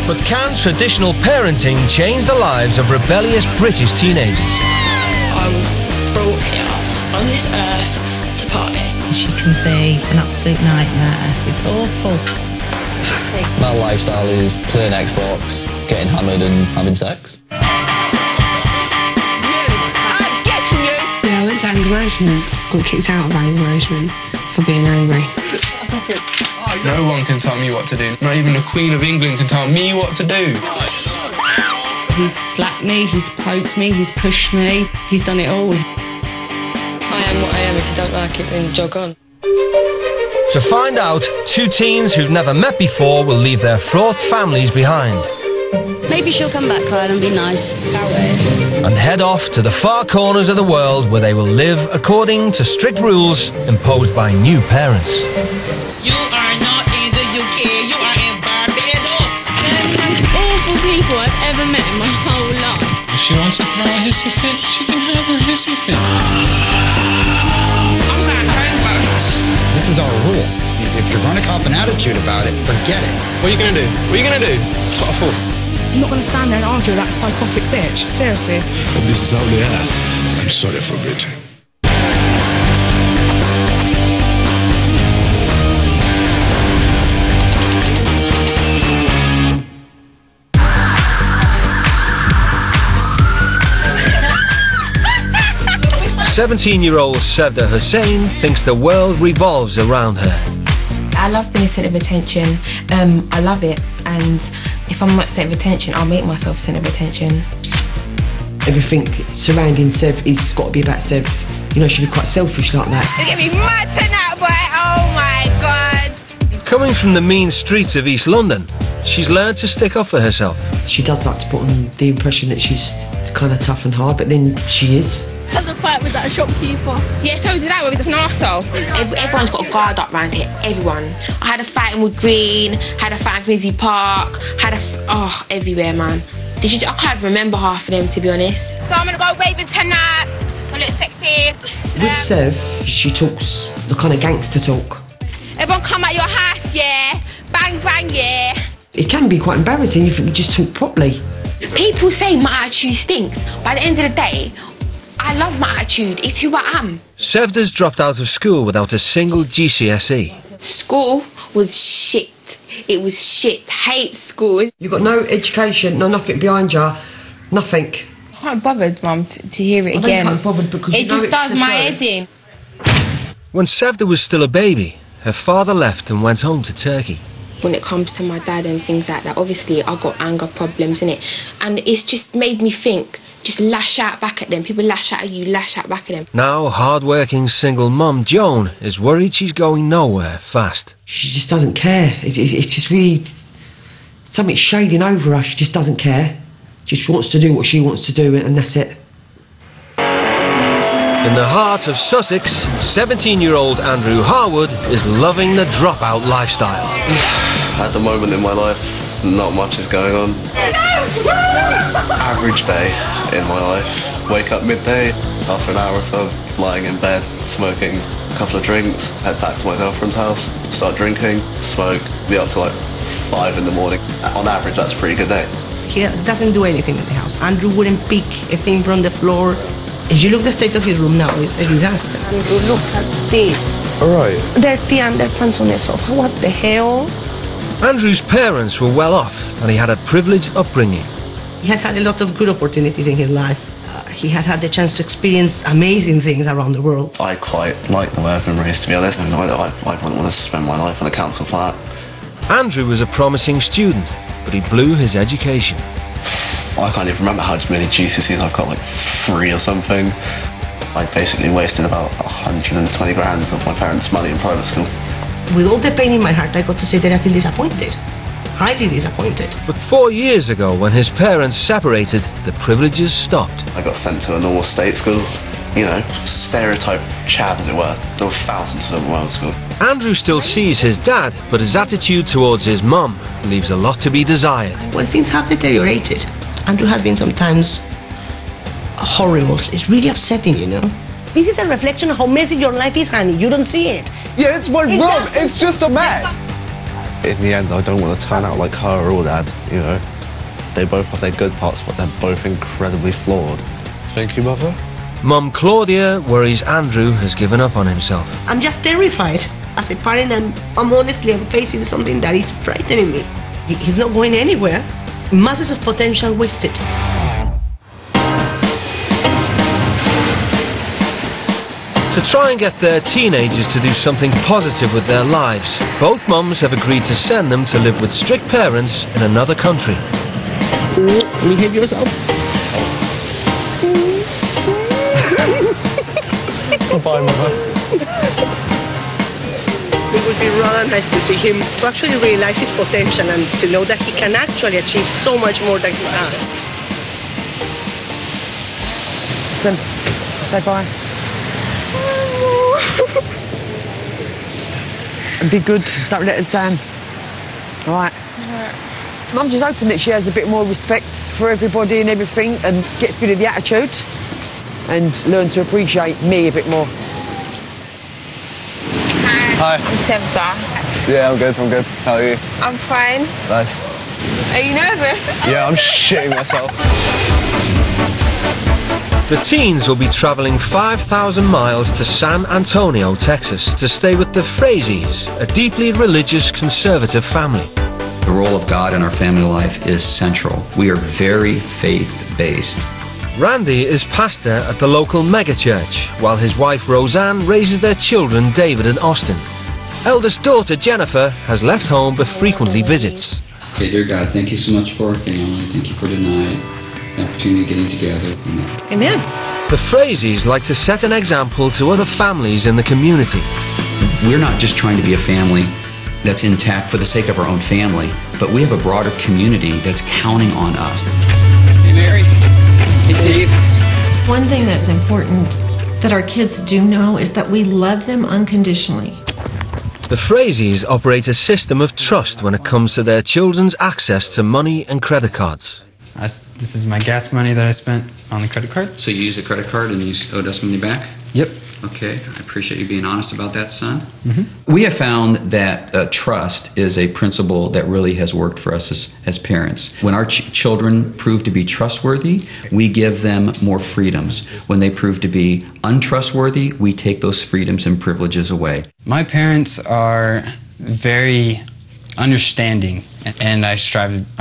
But can traditional parenting change the lives of rebellious British teenagers? I was brought here on this earth to party. She can be an absolute nightmare. It's awful. My lifestyle is playing Xbox, getting hammered and having sex. Yeah, I went to anger management, got kicked out of anger management for being angry. No one can tell me what to do. Not even the Queen of England can tell me what to do. He's slapped me, he's poked me, he's pushed me, he's done it all. I am what I am. If you don't like it, then jog on. To find out, two teens who've never met before will leave their fraught families behind Maybe she'll come back, Kyle, and be nice. and head off to the far corners of the world where they will live according to strict rules imposed by new parents. You are not in the UK, you are in Barbados. They're the most awful people I've ever met in my whole life. If she wants to throw a hissy fit, she can have her hissy fit. I'm going gangbusters. This is our rule. If you're going to cop an attitude about it, forget it. What are you going to do? What are you going to do? That's what I thought. I'm not going to stand there and argue with that psychotic bitch. Seriously. If this is how they are, I'm sorry for Britain. "17-year-old Sevda Hussain thinks the world revolves around her. I love being a centre of attention. I love it, and if I'm not centre of attention, I'll make myself centre of attention. Everything surrounding Sev is got to be about Sev. You know, she'll be quite selfish like that. You're gonna be mad tonight, boy. Oh my God. Coming from the mean streets of East London, she's learned to stick up for herself. She does like to put on the impression that she's kind of tough and hard, but then she is. I had a fight with that shopkeeper. Yeah, so did I. He was an arsehole. Everyone's got a guard up round here. Everyone. I had a fight in Wood Green, had a fight in Finsbury Park, everywhere, man. I can't remember half of them, to be honest. So I'm gonna go raving tonight. Gonna look sexy. With Sev, she talks the kind of gangster talk. Everyone come at your house, yeah. Bang, bang, yeah. It can be quite embarrassing if you just talk properly. People say my attitude stinks. By the end of the day, I love my attitude. It's who I am. Sevda's dropped out of school without a single GCSE. School was shit. It was shit. Hate school. You've got no education, no nothing behind you, nothing. I can't bothered, Mum, to hear it again. I can't bothered because it just does my head in. When Sevda was still a baby, her father left and went home to Turkey. When it comes to my dad and things like that, obviously I got anger problems, innit? And it's just made me think, just lash out back at them. People lash out at you, lash out back at them. Now, hard-working single mum Joan is worried she's going nowhere fast. She just doesn't care. It's just really something shading over her. She just doesn't care. Just wants to do what she wants to do, and that's it. In the heart of Sussex, 17-year-old Andrew Harwood is loving the dropout lifestyle. At the moment in my life, not much is going on. Average day in my life. Wake up midday, after an hour or so, lying in bed, smoking a couple of drinks, head back to my girlfriend's house, start drinking, smoke, be up to like 5 in the morning. On average, that's a pretty good day. He doesn't do anything in the house. Andrew wouldn't pick a thing from the floor. If you look at the state of his room now, it's a disaster. Andrew, look at this. All right. Dirty underpants on the sofa. What the hell? Andrew's parents were well off, and he had a privileged upbringing. He had had a lot of good opportunities in his life. He had had the chance to experience amazing things around the world. I quite like the way I've been raised, to be honest, and I wouldn't want to spend my life on a council flat. Andrew was a promising student, but he blew his education. I can't even remember how many GCSEs I've got, like 3 or something. I basically wasted about 120 grand of my parents' money in private school. With all the pain in my heart, I got to say that I feel disappointed. Highly disappointed. But 4 years ago, when his parents separated, the privileges stopped. I got sent to a normal state school, you know, stereotype chav as it were. There were thousands of them at my school. Andrew still sees his dad, but his attitude towards his mum leaves a lot to be desired. Well, things have deteriorated. Andrew has been sometimes horrible. It's really upsetting, you know. This is a reflection of how messy your life is, honey. You don't see it. Yeah, it's wrong. It's just a mess. In the end, I don't want to turn out like her or Dad, you know. They both have their good parts, but they're both incredibly flawed. Thank you, Mother. Mum Claudia worries Andrew has given up on himself. I'm just terrified. As a parent, I'm honestly facing something that is frightening me. He's not going anywhere. Masses of potential wasted. To try and get their teenagers to do something positive with their lives, both mums have agreed to send them to live with strict parents in another country. Behave yourself. Bye, Mother. It would be rather nice to see him to actually realize his potential and to know that he can actually achieve so much more than he has. Listen, say bye. And be good, don't let us down. All right? I'm just hoping that she has a bit more respect for everybody and everything and gets rid of the attitude and learn to appreciate me a bit more. Hi. I'm Sevda. Yeah, I'm good. How are you? I'm fine. Nice. Are you nervous? Yeah, I'm shitting myself. The teens will be travelling 5,000 miles to San Antonio, Texas, to stay with the Frazie's, a deeply religious conservative family. The role of God in our family life is central. We are very faith-based. Randy is pastor at the local megachurch, while his wife Roseanne raises their children David and Austin. Eldest daughter Jennifer has left home but frequently visits. Okay, dear God, thank you so much for our family. Thank you for tonight, the opportunity of getting together. Amen. Amen. The Frazie's like to set an example to other families in the community. We're not just trying to be a family that's intact for the sake of our own family, but we have a broader community that's counting on us. Hey, Mary. Hey, Steve. One thing that's important that our kids do know is that we love them unconditionally. The Frazie's operate a system of trust when it comes to their children's access to money and credit cards. This is my gas money that I spent on the credit card. So you use the credit card and you owed us money back? Yep. Okay, I appreciate you being honest about that, son. Mm-hmm. We have found that trust is a principle that really has worked for us as parents. When our children prove to be trustworthy, we give them more freedoms. When they prove to be untrustworthy, we take those freedoms and privileges away. My parents are very understanding, and I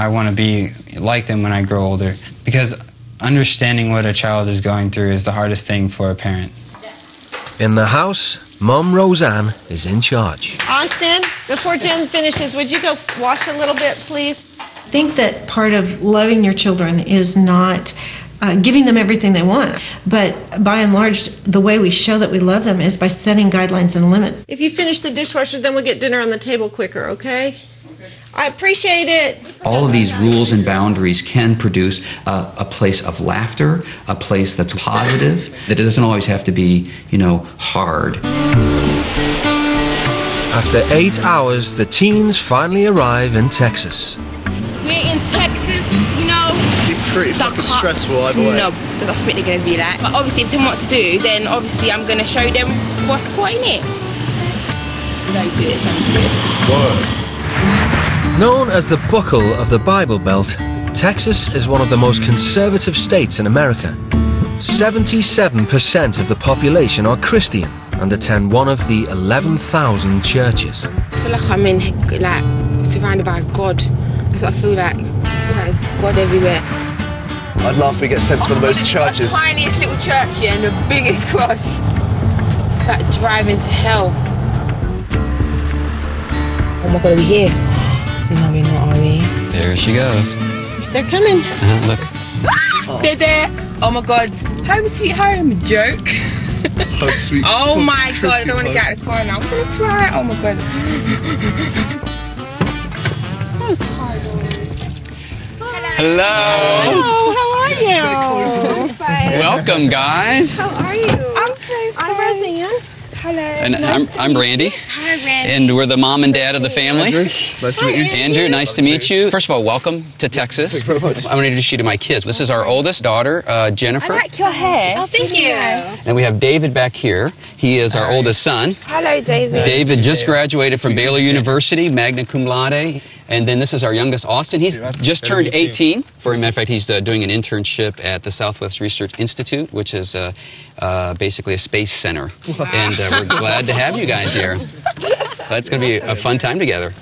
want to be like them when I grow older, because understanding what a child is going through is the hardest thing for a parent. In the house, Mum Roseanne is in charge. Austin, before Jen finishes, would you go wash a little bit, please? I think that part of loving your children is not giving them everything they want, but by and large, the way we show that we love them is by setting guidelines and limits. If you finish the dishwasher, then we'll get dinner on the table quicker, okay? I appreciate it. All of these rules and boundaries can produce a place of laughter, a place that's positive, that it doesn't always have to be, hard. After 8 hours, the teens finally arrive in Texas. We're in Texas, It's pretty fucking stressful either way. Snobs, that's what they're going to be like. But obviously, if they know what to do, then obviously I'm going to show them what's what in it. So good. Word. Known as the buckle of the Bible Belt, Texas is one of the most conservative states in America. 77% of the population are Christian and attend one of the 11,000 churches. I feel like I'm surrounded by God. That's what I feel like. I feel like there's God everywhere. I'd laugh we get sent to one of those churches. The tiniest little church here and the biggest cross. It's like driving to hell. Oh my God, are we here? No, we're not, are we? There she goes. They're coming. Look. They're there. Oh my God. Home sweet home. Joke. Home sweet Oh my God, I don't want to get out of the car now. I'm going to cry. Oh my God. That was horrible. Hello. How are you? I'm fine. Welcome, guys. How are you? I'm fine. I'm Roseanne. Hello. And I'm Randy. Hi, Randy. And we're the mom and dad of the family. Nice to meet you. Andrew, nice to meet you. First of all, welcome to Texas. I'm going to introduce you to my kids. This is our oldest daughter, Jennifer. I like your hair. Oh, thank you. And we have David back here. He is our oldest son. Hello, David. David just graduated from Baylor University, magna cum laude. And then this is our youngest, Austin. He's just turned 18. For a matter of fact, he's doing an internship at the Southwest Research Institute, which is basically a space center. And we're glad to have you guys here. That's going to be a fun time together.